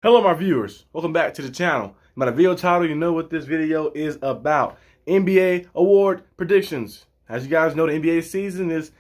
Hello my viewers, welcome back to the channel. By the video title, you know what this video is about. NBA award predictions. As you guys know, the NBA season is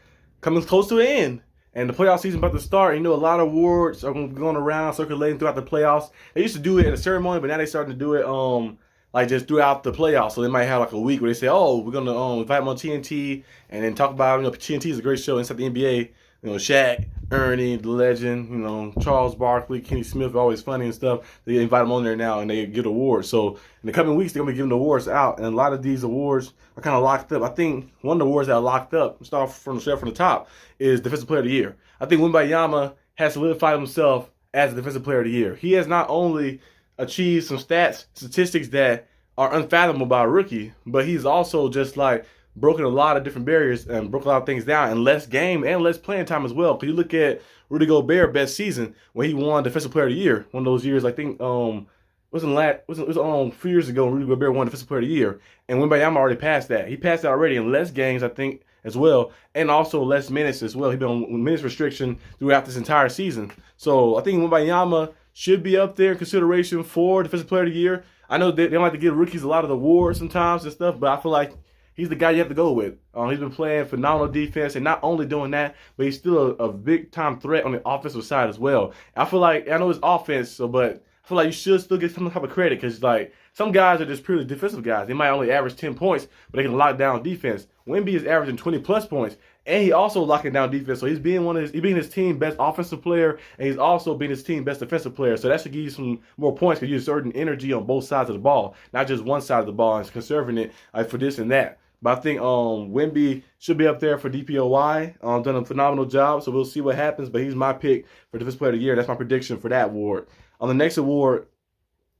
coming close to an end. And the playoff season about to start. You know, a lot of awards are going around, circulating throughout the playoffs. They used to do it in a ceremony, but now they're starting to do it like just throughout the playoffs. So they might have like a week where they say, oh, we're going to invite them on TNT and then talk about, TNT is a great show inside the NBA. Shaq, Ernie, the legend, Charles Barkley, Kenny Smith, always funny and stuff. They invite them on there now and they give awards. So in the coming weeks, they're going to be giving the awards out. And a lot of these awards are kind of locked up. I think one of the awards that are locked up, start from the top, is Defensive Player of the Year. I think Wemby has solidified himself as the Defensive Player of the Year. He has not only achieved some statistics that are unfathomable by a rookie, but he's also just like broken a lot of different barriers and broke a lot of things down in less game and less playing time as well. Because you look at Rudy Gobert best season when he won Defensive Player of the Year. One of those years, I think, it was a few years ago when Rudy Gobert won Defensive Player of the Year, and Wemby already passed that. He passed that already in less games, I think, as well, and also less minutes as well. He's been on minutes restriction throughout this entire season. So I think Wemby should be up there in consideration for Defensive Player of the Year. I know they don't like to give rookies a lot of the awards sometimes and stuff, but I feel like he's the guy you have to go with. He's been playing phenomenal defense, and not only doing that, but he's still a big-time threat on the offensive side as well. I know it's offense, but I feel like you should still get some type of credit because, like, some guys are just purely defensive guys. They might only average 10 points, but they can lock down defense. Wemby is averaging 20-plus points, and he also locking down defense. So he's being his team best offensive player, and he's also being his team best defensive player. So that should give you some more points because you have certain energy on both sides of the ball, not just one side of the ball, and conserving it for this and that. But I think Wemby should be up there for DPOY. Done a phenomenal job, so we'll see what happens. But he's my pick for Defensive Player of the Year. That's my prediction for that award. On the next award,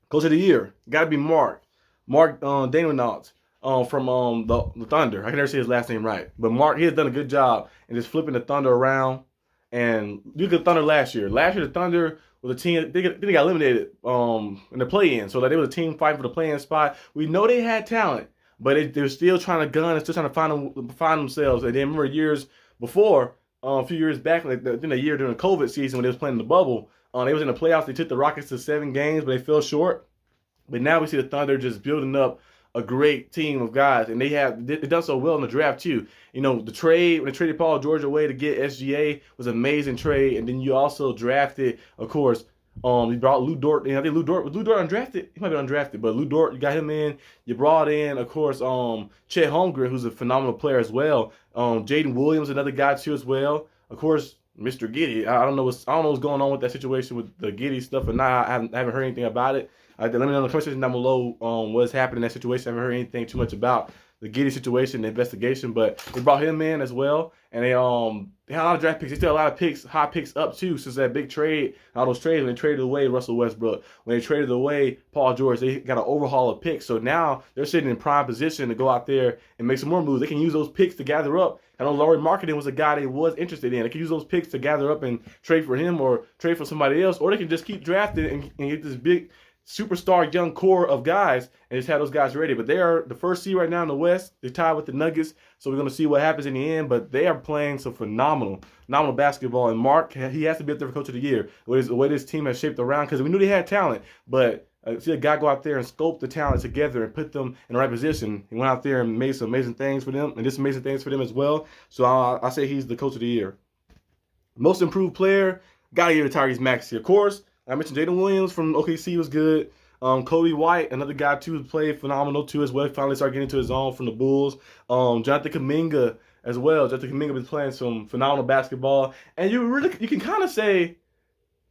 Coach of the Year, got to be Mark Daniels from the Thunder. I can never say his last name right, but Mark, he has done a good job in just flipping the Thunder around. And look at the Thunder last year. Last year, the Thunder was a team. They got eliminated in the play-in, so like they were a team fighting for the play-in spot. We know they had talent, but they were still trying to gun and still trying to find themselves. And then remember years before, a few years back, like the year during the COVID season when they was playing in the bubble, they was in the playoffs. They took the Rockets to 7 games, but they fell short. But now we see the Thunder just building up a great team of guys, and they've done so well in the draft too. The trade, when they traded Paul George away to get SGA, was an amazing trade. And then you also drafted, of course, you brought Lou Dort in. I think Lou Dort undrafted. He might be undrafted, but Lou Dort, you got him in. You brought in, of course, Chet Holmgren, who's a phenomenal player as well. Jaden Williams, another guy too as well. Of course, Mr. Giddey. I don't know what's going on with that situation with the Giddey stuff, and now I haven't heard anything about it. Let me know in the comment section down below what's happening in that situation. I haven't heard anything too much about the Giddey situation, the investigation, but they brought him in as well, and they had a lot of draft picks. They still had a lot of high picks up too, since that big trade, all those trades when they traded away Russell Westbrook, when they traded away Paul George, they got an overhaul of picks. So now they're sitting in prime position to go out there and make some more moves. They can use those picks to gather up. I know Laurie Marketing was a guy they was interested in. They can use those picks to gather up and trade for him or trade for somebody else, or they can just keep drafting and get this big superstar young core of guys and just have those guys ready. But they are the first seed right now in the West. They're tied with the Nuggets, so we're going to see what happens in the end. But they are playing some phenomenal basketball. And Mark, he has to be up there for Coach of the Year. The way this team has shaped around, because we knew they had talent, but see a guy go out there and scope the talent together and put them in the right position. He went out there and made some amazing things for them, and did some amazing things for them as well. So I say he's the Coach of the Year. Most improved player, got to give it to Tyrese Maxey, of course. I mentioned Jaden Williams from OKC was good. Kobe White, another guy too, who played phenomenal too as well. He finally started getting into his own from the Bulls. Jonathan Kuminga as well. Jonathan Kuminga been playing some phenomenal basketball, and you can kind of say,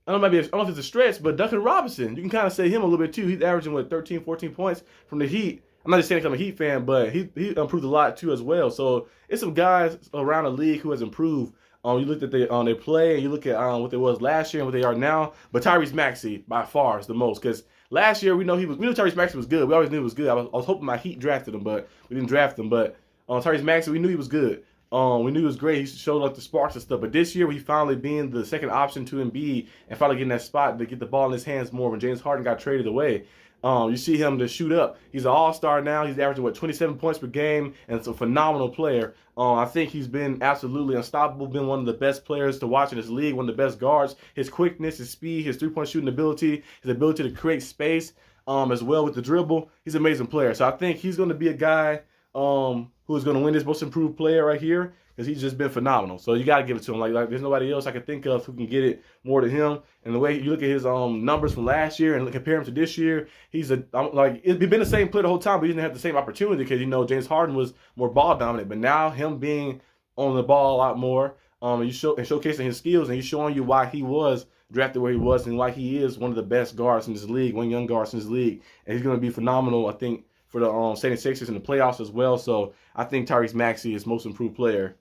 I don't know if it's a stretch, but Duncan Robinson, you can kind of say him a little bit too. He's averaging 13, 14 points from the Heat. I'm not just saying I'm a Heat fan, but he improved a lot too as well. So it's some guys around the league who has improved. You looked at their play, and you look at what they was last year and what they are now. But Tyrese Maxey by far is the most, because last year we knew Tyrese Maxey was good. We always knew he was good. I was hoping my Heat drafted him, but we didn't draft him. But Tyrese Maxey, we knew he was good. We knew he was great. He showed like the sparks and stuff. But this year, he finally being the second option to Embiid and finally getting that spot to get the ball in his hands more when James Harden got traded away. You see him to shoot up. He's an all-star now. He's averaging, 27 points per game, and it's a phenomenal player. I think he's been absolutely unstoppable, been one of the best players to watch in this league, one of the best guards. His quickness, his speed, his three-point shooting ability, his ability to create space as well with the dribble. He's an amazing player. So I think he's going to be a guy who's going to win this Most Improved Player right here, because he's just been phenomenal. So you got to give it to him. Like there's nobody else I can think of who can get it more than him. And the way you look at his numbers from last year and compare him to this year, he's he's been the same player the whole time, but he didn't have the same opportunity because, James Harden was more ball dominant. But now him being on the ball a lot more, and showcasing his skills, and he's showing you why he was drafted where he was and why he is one of the best guards in this league, one young guards in this league. And he's going to be phenomenal, I think, for the 76ers in the playoffs as well. So I think Tyrese Maxey is Most Improved Player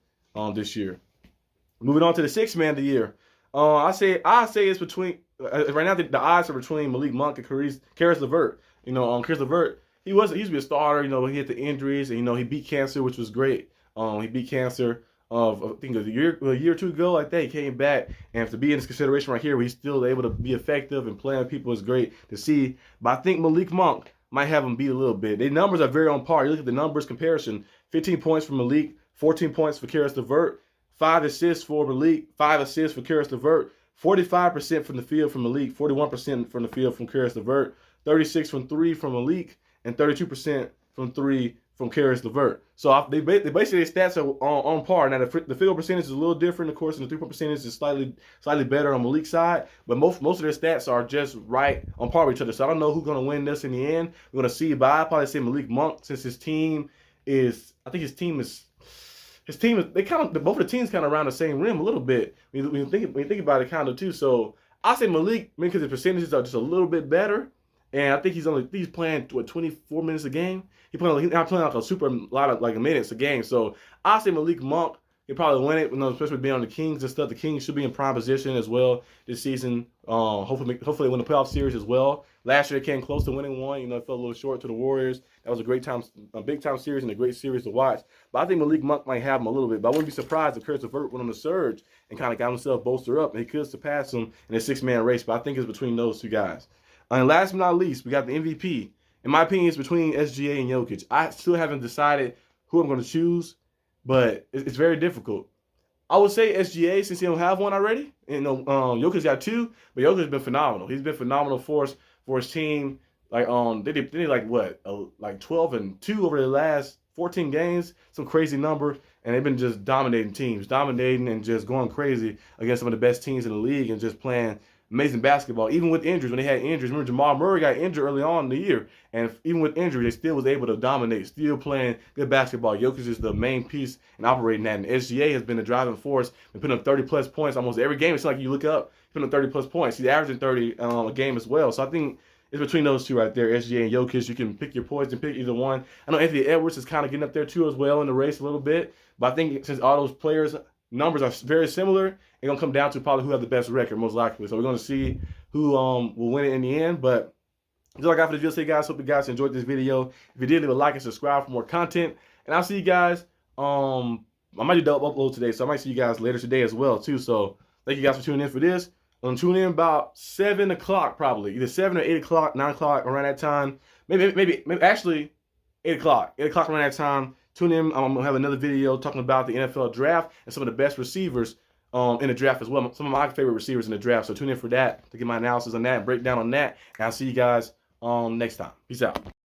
this year. Moving on to the sixth man of the year. I say it's between right now the odds are between Malik Monk and Caris LeVert. Caris LeVert, he used to be a starter. He had the injuries, and he beat cancer, which was great. He beat cancer I think a year or two ago, like that. He came back, and to be in this consideration right here, where he's still able to be effective and playing with people is great to see. But I think Malik Monk might have him beat a little bit. Their numbers are very on par. You look at the numbers comparison: 15 points for Malik, 14 points for Caris LeVert, 5 assists for Malik, 5 assists for Caris LeVert, 45% from the field from Malik, 41% from the field from Caris LeVert, 36 from 3 from Malik, and 32% from 3 from Caris LeVert. So they basically their stats are on par. Now the field percentage is a little different, of course, and the three-point percentage is slightly better on Malik's side. But most of their stats are just right on par with each other. So I don't know who's going to win this in the end. We're going to see. But I'd probably say Malik Monk, since his team is both of the teams kind of around the same rim a little bit. When you think about it, kind of too. So I say Malik, because the percentages are just a little bit better. And I think he's playing 24 minutes a game. He's playing like a super lot of minutes a game. So I say Malik Monk, he'll probably win it. Especially being on the Kings and stuff. The Kings should be in prime position as well this season. Hopefully win the playoff series as well. Last year they came close to winning one. It fell a little short to the Warriors. That was a big time series and a great series to watch. But I think Malik Monk might have him a little bit. But I wouldn't be surprised if Caris LeVert went on the surge and kind of got himself bolstered up, and he could surpass him in a 6-man race. But I think it's between those two guys. And last but not least, we got the MVP. In my opinion, it's between SGA and Jokic. I still haven't decided who I'm going to choose, but it's very difficult. I would say SGA, since he don't have one already. Jokic got 2, but Jokic's been phenomenal. He's been phenomenal for his team. They did 12-2 over the last 14 games, some crazy number, and they've been just dominating and just going crazy against some of the best teams in the league and just playing amazing basketball, even with injuries. When they had injuries, remember Jamal Murray got injured early on in the year, and even with injury, they still was able to dominate, still playing good basketball. Jokic is the main piece in operating that, and SGA has been the driving force, been putting up 30-plus points almost every game. It's like you look up, putting up 30-plus points. He's averaging 30 a game as well. So I think it's between those two right there, SGA and Jokic. You can pick your poison, pick either one. I know Anthony Edwards is kind of getting up there too as well in the race a little bit, but I think since all those players' numbers are very similar, it's going to come down to probably who have the best record, most likely. So we're going to see who will win it in the end. But that's all I got for the video today, guys. Hope you guys enjoyed this video. If you did, leave a like and subscribe for more content. And I'll see you guys. I might do double upload today, so I might see you guys later today as well, too. So thank you guys for tuning in for this. I'm going to tune in about 7 o'clock probably. Either 7 or 8 o'clock, 9 o'clock, around that time. Maybe actually 8 o'clock. 8 o'clock around that time. Tune in. I'm going to have another video talking about the NFL draft and some of the best receivers in the draft as well. Some of my favorite receivers in the draft. So tune in for that to get my analysis on that and breakdown on that. And I'll see you guys next time. Peace out.